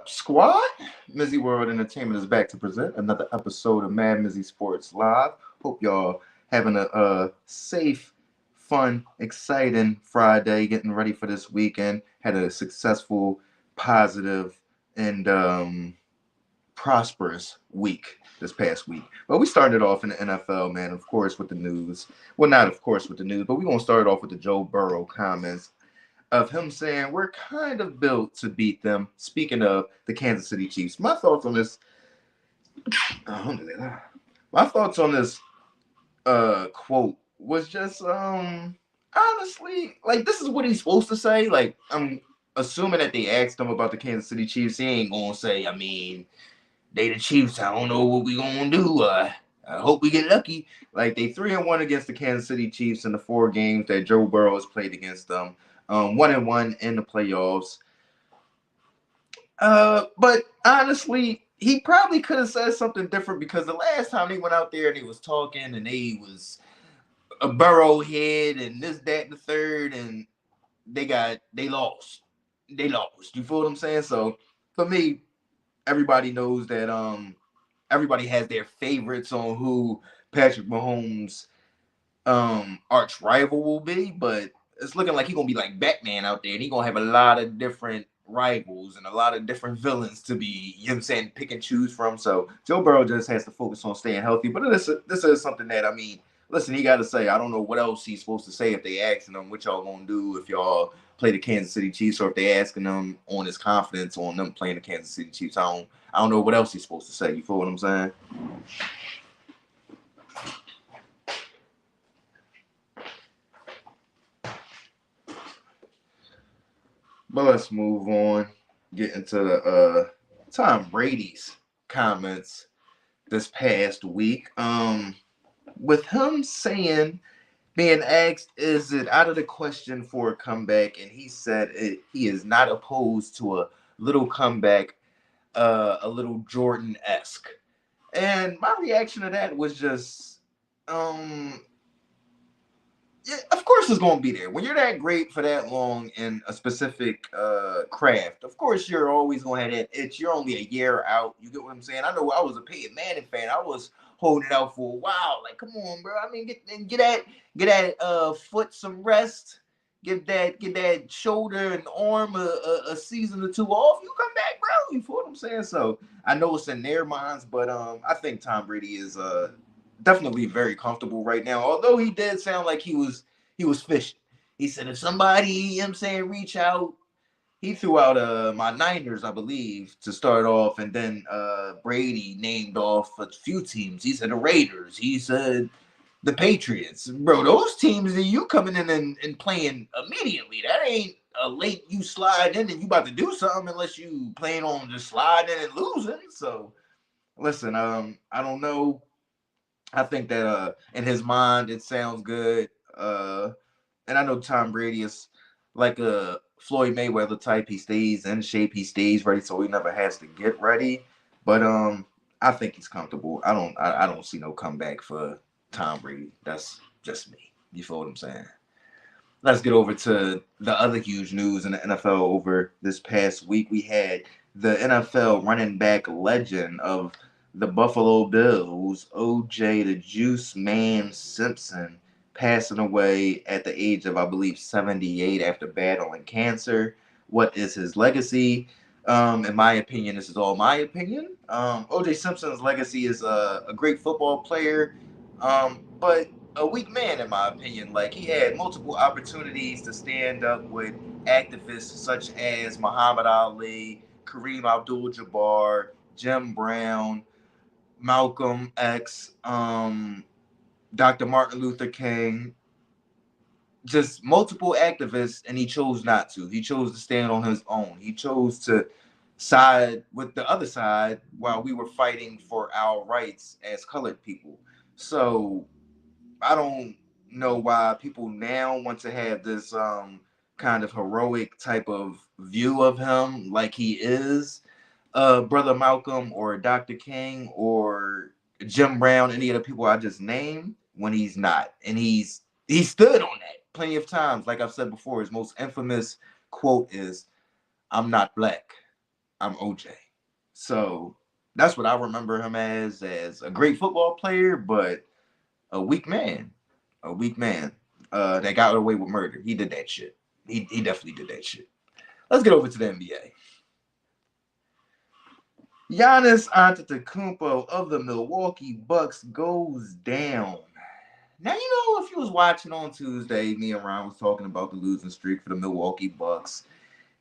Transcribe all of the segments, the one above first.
up, squad? MizzyWorld Entertainment is back to present another episode of MadMizzy Sports Live. Hope y'all having a safe, fun, exciting Friday, getting ready for this weekend. Had a successful, positive, and prosperous week this past week. But we started off in the NFL, man, of course, with the news. Well, not of course with the news, but we're going to start off with the Joe Burrow comments of him saying we're kind of built to beat them. Speaking of the Kansas City Chiefs, my thoughts on this. My thoughts on this quote was just honestly, like, this is what he's supposed to say. Like, I'm assuming that they asked him about the Kansas City Chiefs. He ain't gonna say, I mean, they the Chiefs. I don't know what we gonna do. I hope we get lucky. Like, they 3-1 against the Kansas City Chiefs in the 4 games that Joe Burrow has played against them. 1-1 in the playoffs. But honestly, he probably could have said something different because the last time they went out there and he was talking and they was a Burrow head and this, that, and the third, and they lost. They lost. You feel what I'm saying? So for me, everybody knows that everybody has their favorites on who Patrick Mahomes' arch rival will be, but it's looking like he's gonna be like Batman out there, and he's gonna have a lot of different rivals and a lot of different villains to be, you know what I'm saying, pick and choose from. So Joe Burrow just has to focus on staying healthy. But this is something that, I mean, listen, he got to say, I don't know what else he's supposed to say if they asking him what y'all gonna do if y'all play the Kansas City Chiefs, or if they asking him on his confidence on them playing the Kansas City Chiefs. I don't know what else he's supposed to say. You feel what I'm saying? But let's move on. Get into the Tom Brady's comments this past week. With him saying, being asked, is it out of the question for a comeback? And he said he is not opposed to a little comeback, a little Jordan-esque. And my reaction to that was just, yeah, of course it's going to be there. When you're that great for that long in a specific craft, of course you're always going to have that itch. You're only a year out. You get what I'm saying? I know I was a Peyton Manning fan. I was holding it out for a while. Like, come on, bro. I mean, get that foot some rest. Get that shoulder and arm a season or two off. You come back, bro. You feel what I'm saying? So I know it's in their minds, but I think Tom Brady is definitely very comfortable right now. Although he did sound like he was fishing. He said if somebody, you know what I'm saying, reach out. He threw out my Niners, I believe, to start off, and then Brady named off a few teams. He said the Raiders. He said the Patriots. Bro, those teams that you coming in and playing immediately. That ain't a late you slide in and you about to do something unless you playing on just sliding and losing. So listen, I don't know. I think that in his mind it sounds good. And I know Tom Brady is like a Floyd Mayweather type. He stays in shape, he stays ready, so he never has to get ready. But I think he's comfortable. I don't see no comeback for Tom Brady. That's just me. You feel what I'm saying? Let's get over to the other huge news in the NFL over this past week. We had the NFL running back legend of the Buffalo Bills, OJ the Juice Man Simpson, passing away at the age of, I believe, 78 after battling cancer. What is his legacy? In my opinion, this is all my opinion. OJ Simpson's legacy is a great football player, but a weak man, in my opinion. Like, he had multiple opportunities to stand up with activists such as Muhammad Ali, Kareem Abdul-Jabbar, Jim Brown, Malcolm X, Dr. Martin Luther King, just multiple activists, and he chose not to. He chose to stand on his own. He chose to side with the other side while we were fighting for our rights as colored people. So I don't know why people now want to have this kind of heroic type of view of him, like he is Brother Malcolm or Dr. King or Jim Brown, any of the people I just named, when he's not. And he stood on that plenty of times. Like I've said before, his most infamous quote is, "I'm not black." I'm OJ. So that's what I remember him as a great football player, but a weak man. A weak man. That got away with murder. He did that shit. He definitely did that shit. Let's get over to the NBA. Giannis Antetokounmpo of the Milwaukee Bucks goes down. Now, if you was watching on Tuesday, me and Ron was talking about the losing streak for the Milwaukee Bucks.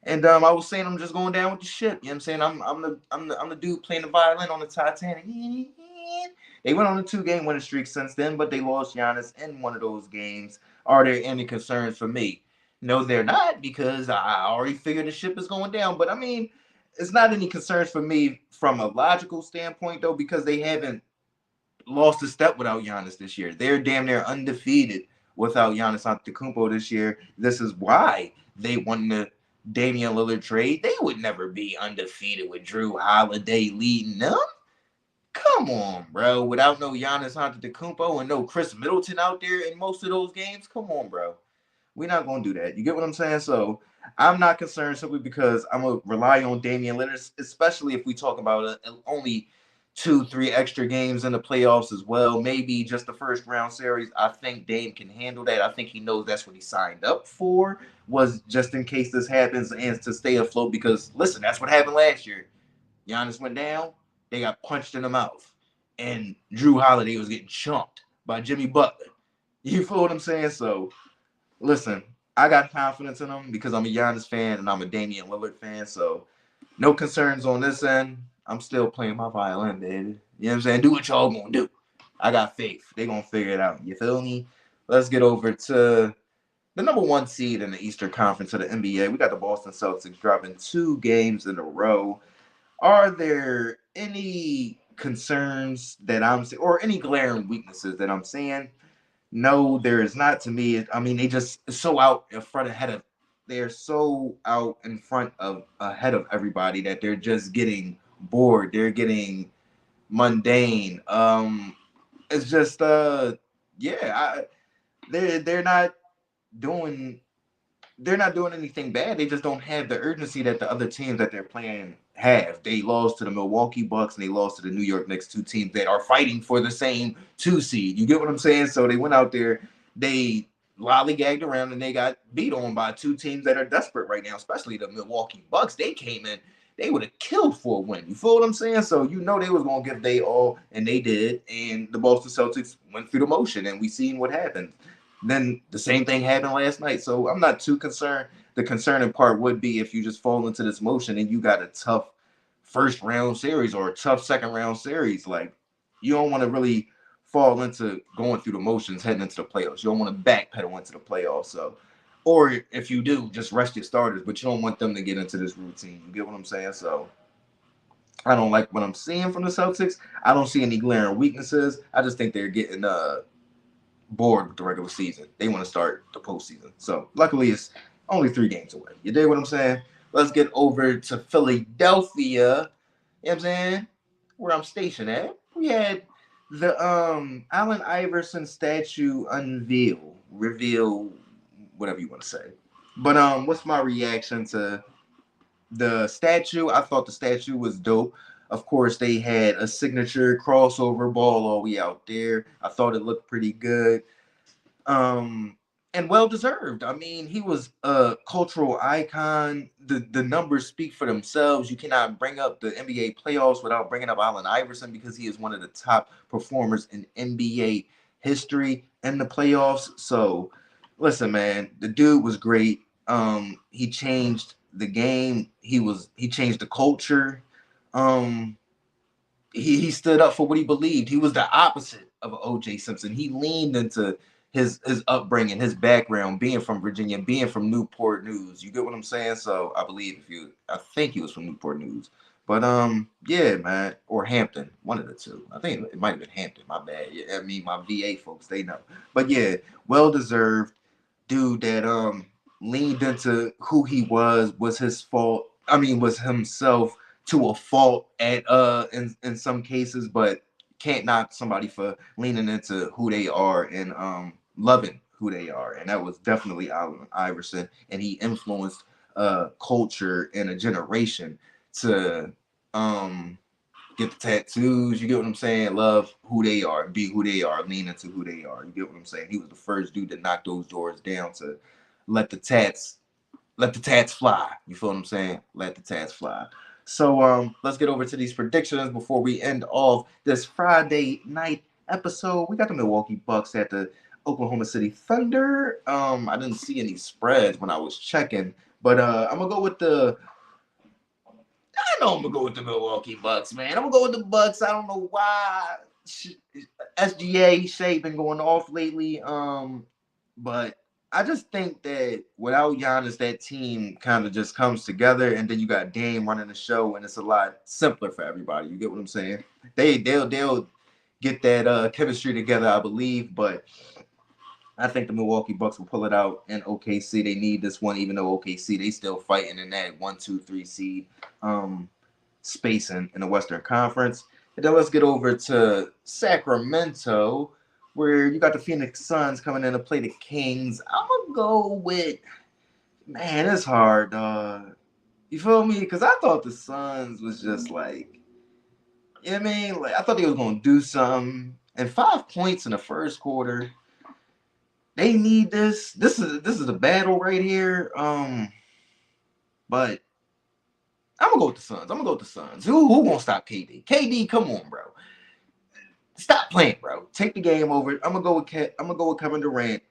And I was saying I'm just going down with the ship. You know what I'm saying? I'm the dude playing the violin on the Titanic. They went on a 2-game winning streak since then, but they lost Giannis in one of those games. Are there any concerns for me? No, they're not, because I already figured the ship is going down. But I mean, it's not any concerns for me from a logical standpoint, though, because they haven't lost a step without Giannis this year. They're damn near undefeated without Giannis Antetokounmpo this year. This is why they won the Damian Lillard trade. They would never be undefeated with Drew Holiday leading them. Come on, bro. Without no Giannis Antetokounmpo and no Chris Middleton out there in most of those games, come on, bro. We're not gonna do that. You get what I'm saying? So I'm not concerned simply because I'm gonna rely on Damian Lillard, especially if we talk about only 2, 3 extra games in the playoffs as well. Maybe just the first round series. I think Dame can handle that. I think he knows that's what he signed up for. Was just in case this happens and to stay afloat. Because listen, that's what happened last year. Giannis went down. They got punched in the mouth, and Drew Holiday was getting chunked by Jimmy Butler. You feel what I'm saying? So listen, I got confidence in him because I'm a Giannis fan and I'm a Damian Lillard fan. So no concerns on this end. I'm still playing my violin, baby. You know what I'm saying? Do what y'all gonna do. I got faith. They gonna figure it out. You feel me? Let's get over to the number 1 seed in the Eastern Conference of the NBA. We got the Boston Celtics dropping 2 games in a row. Are there any concerns that I'm seeing or any glaring weaknesses that I'm seeing? No, there is not to me. I mean, they just so out in front ahead of they're so out in front of ahead of everybody that they're just getting bored. They're getting mundane. It's just yeah, they're not doing they're not doing anything bad. They just don't have the urgency that the other teams that they're playing have. They lost to the Milwaukee Bucks and they lost to the New York Knicks, 2 teams that are fighting for the same 2 seed. You get what I'm saying? So they went out there, they lollygagged around, and they got beat on by 2 teams that are desperate right now, especially the Milwaukee Bucks. They came in, they would have killed for a win. You feel what I'm saying? So they was gonna give they all, and they did. And the Boston Celtics went through the motion, and we seen what happened. Then the same thing happened last night. So I'm not too concerned. The concerning part would be if you just fall into this motion and you got a tough first round series or a tough second round series. Like, you don't want to really fall into going through the motions heading into the playoffs. You don't want to backpedal into the playoffs. So, or if you do, just rest your starters, but you don't want them to get into this routine. You get what I'm saying? So I don't like what I'm seeing from the Celtics. I don't see any glaring weaknesses. I just think they're getting bored with the regular season. They want to start the postseason. So luckily, it's only 3 games away. You dig what I'm saying? Let's get over to Philadelphia. You know what I'm saying? Where I'm stationed at. We had the Allen Iverson statue reveal, whatever you want to say. But what's my reaction to the statue? I thought the statue was dope. Of course, they had a signature crossover ball all the way out there. I thought it looked pretty good. Um, and well deserved. I mean, he was a cultural icon. The numbers speak for themselves. You cannot bring up the NBA playoffs without bringing up Allen Iverson because he is one of the top performers in NBA history in the playoffs. So, listen, man, the dude was great. He changed the game. He changed the culture. Um, he stood up for what he believed. He was the opposite of O.J. Simpson. He leaned into his upbringing, his background, being from Virginia, being from Newport News. You get what I'm saying? So I think he was from Newport News. But yeah, man, or Hampton, one of the two. I think it might have been Hampton. My bad. Yeah, I mean, my VA folks, they know. But yeah, well deserved. Dude that leaned into who he was his fault. I mean, was himself to a fault at in some cases, but can't knock somebody for leaning into who they are and loving who they are. And that was definitely Allen Iverson, and he influenced culture in a generation to get the tattoos. You get what I'm saying? Love who they are, be who they are, lean into who they are. You get what I'm saying? He was the first dude to knock those doors down to let the tats fly. You feel what I'm saying? Let the tats fly. So let's get over to these predictions before we end off this Friday night episode. We got the Milwaukee Bucks at the Oklahoma City Thunder. I didn't see any spreads when I was checking, but I'm gonna go with the. I know I'm gonna go with the Milwaukee Bucks, man. I'm gonna go with the Bucks. I don't know why. SGA Shea been going off lately. But I just think that without Giannis, that team kind of just comes together, and then you got Dame running the show, and it's a lot simpler for everybody. You get what I'm saying? They'll get that chemistry together, I believe. But I think the Milwaukee Bucks will pull it out in OKC. They need this one, even though OKC they still fighting in that 1, 2, 3 seed space in the Western Conference. And then let's get over to Sacramento, where you got the Phoenix Suns coming in to play the Kings. I'm gonna go with, man, it's hard, you feel me? Because I thought the Suns was just like, you know what I mean? Like I thought they was gonna do something. And 5 points in the first quarter. They need this. This is a battle right here. But I'm gonna go with the Suns. I'm gonna go with the Suns. Who gonna stop KD? KD, come on, bro. Stop playing, bro. Take the game over. I'm gonna go with Kevin Durant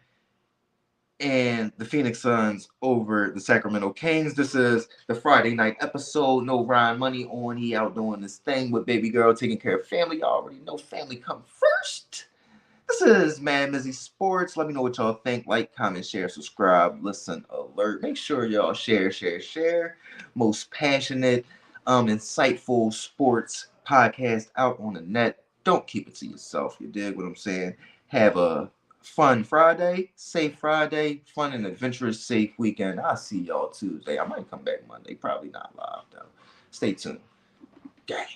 and the Phoenix Suns over the Sacramento Kings. This is the Friday night episode. No Ryan Money on. He out doing this thing with baby girl, taking care of family. Y'all already know family come first. This is MadMizzy Sports. Let me know what y'all think. Like, comment, share, subscribe, listen, alert. Make sure y'all share. Most passionate, insightful sports podcast out on the net. Don't keep it to yourself. You dig what I'm saying? Have a fun Friday, safe Friday, fun and adventurous, safe weekend. I'll see y'all Tuesday. I might come back Monday. Probably not live, though. Stay tuned. Gang.